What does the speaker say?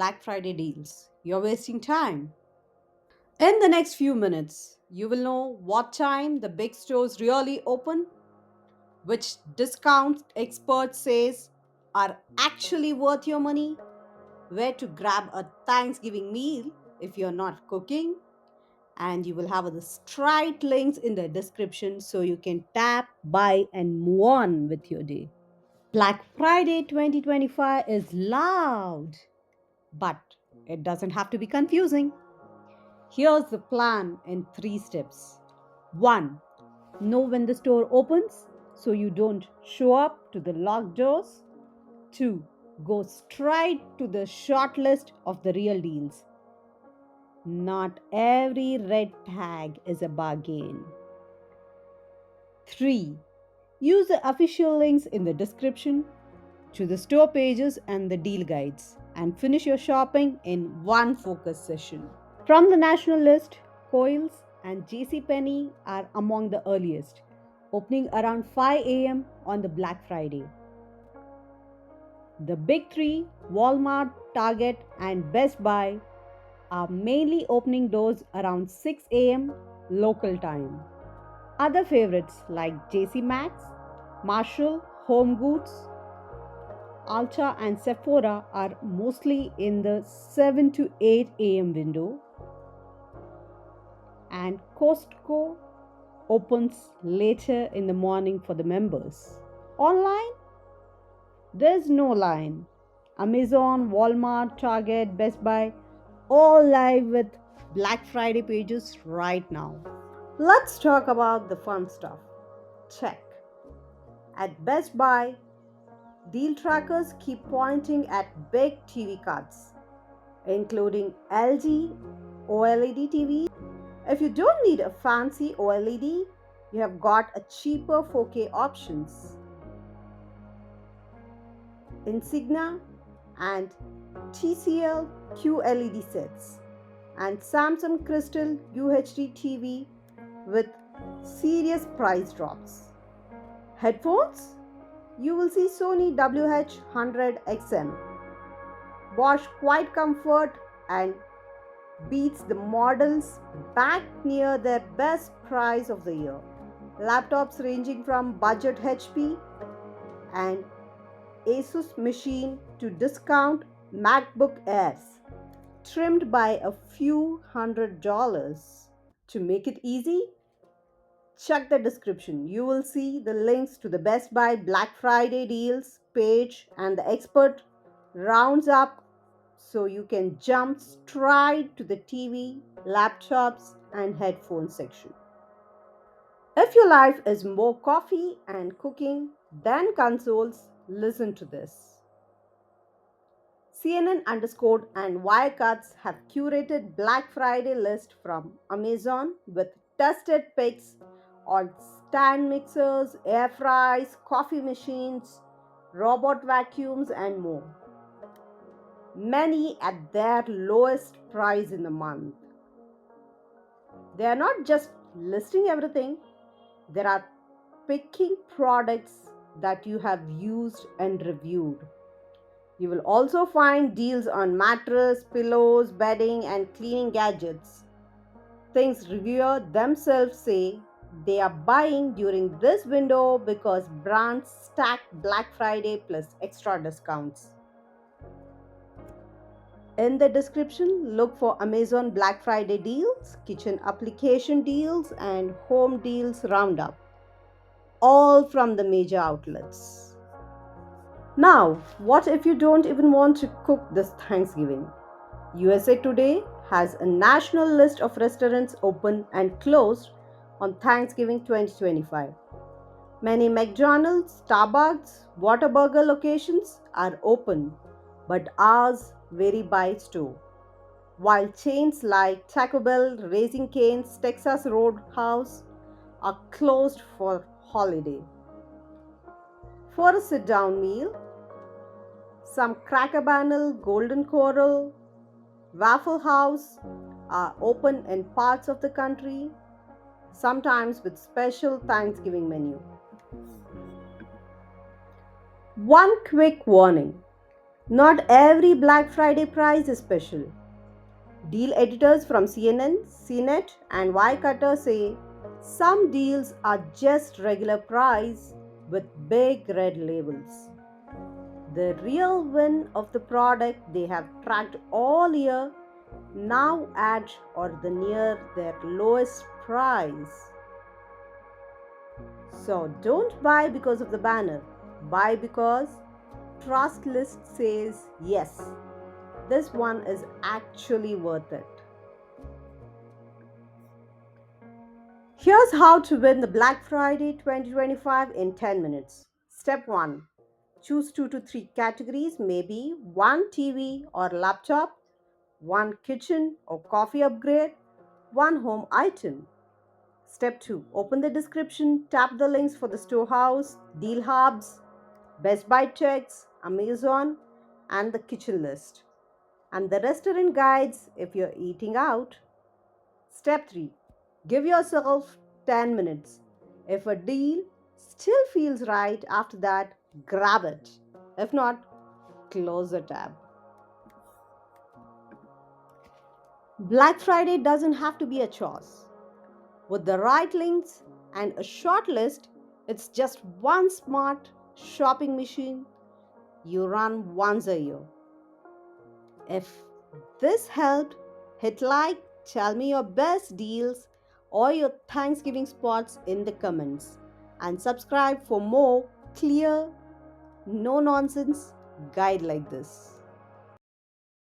Black Friday deals. You're wasting time. In the next few minutes, you will know what time the big stores really open, which discounts experts says are actually worth your money, where to grab a Thanksgiving meal if you're not cooking, and you will have the straight links in the description so you can tap, buy, and move on with your day. Black Friday 2025 is loud, but it doesn't have to be confusing. Here's the plan in 3 steps. 1. Know when the store opens so you don't show up to the locked doors. 2. Go straight to the short list of the real deals. Not every red tag is a bargain. 3. Use the official links in the description to the store pages and the deal guides and finish your shopping in one focus session. From the national list, Kohl's and JCPenney are among the earliest, opening around 5 a.m. on the Black Friday. The big three, Walmart, Target, and Best Buy, are mainly opening doors around 6 a.m. local time. Other favorites like JC Max, Marshall, Home Goods, Ulta, and Sephora are mostly in the 7 to 8 a.m. window, and Costco opens later in the morning for the members. Online, there's no line. Amazon, Walmart, Target, Best Buy, all live with Black Friday pages right now. Let's talk about the fun stuff. Check. At Best Buy, deal trackers keep pointing at big TV cards, including LG OLED TVs. If you don't need a fancy OLED, you have got a cheaper 4K options. Insignia and TCL QLED sets, and Samsung Crystal UHD TV with serious price drops. Headphones? You will see Sony WH-100XM, Bosch Quiet Comfort, and Beats the models back near their best price of the year. Laptops ranging from budget HP and Asus machine to discount MacBook Airs, trimmed by a few $100s. To make it easy, check the description. You will see the links to the Best Buy Black Friday deals page, and the expert rounds up so you can jump straight to the TV, laptops, and headphone section. If your life is more coffee and cooking than consoles, listen to this. CNN underscored and Wirecuts have curated Black Friday list from Amazon with tested picks on stand mixers, air fryers, coffee machines, robot vacuums, and more. Many at their lowest price in the month. They are not just listing everything, they are picking products that you have used and reviewed. You will also find deals on mattress, pillows, bedding, and cleaning gadgets. Things reviewers themselves say they are buying during this window because brands stack Black Friday plus extra discounts. In the description, look for Amazon Black Friday deals, kitchen application deals, and home deals roundup, all from the major outlets. Now, what if you don't even want to cook this Thanksgiving? USA Today has a national list of restaurants open and closed on Thanksgiving 2025. Many McDonald's, Starbucks, Whataburger locations are open, but ours vary by store. While chains like Taco Bell, Raising Cane's, Texas Roadhouse are closed for holiday. For a sit-down meal, some Cracker Barrel, Golden Corral, Waffle House are open in parts of the country, sometimes with special Thanksgiving menu. One quick warning. Not every Black Friday price is special. Deal editors from CNN, CNET, and Wirecutter say some deals are just regular price with big red labels. The real win of the product they have tracked all year now at or the near their lowest price. So don't buy because of the banner. Buy because Trust List says yes, this one is actually worth it. Here's how to win the Black Friday 2025 in 10 minutes. Step 1. Choose 2 to 3 categories, maybe one TV or laptop, one kitchen or coffee upgrade, one home item. Step 2. Open the description, tap the links for the storehouse, deal hubs, Best Buy checks, Amazon, and the kitchen list. And the restaurant guides if you're eating out. Step 3. Give yourself 10 minutes. If a deal still feels right after that, grab it. If not, close the tab. Black Friday doesn't have to be a chore. With the right links and a short list, it's just one smart shopping machine you run once a year. If this helped, hit like, tell me your best deals or your Thanksgiving spots in the comments, and subscribe for more clear, no nonsense guide like this.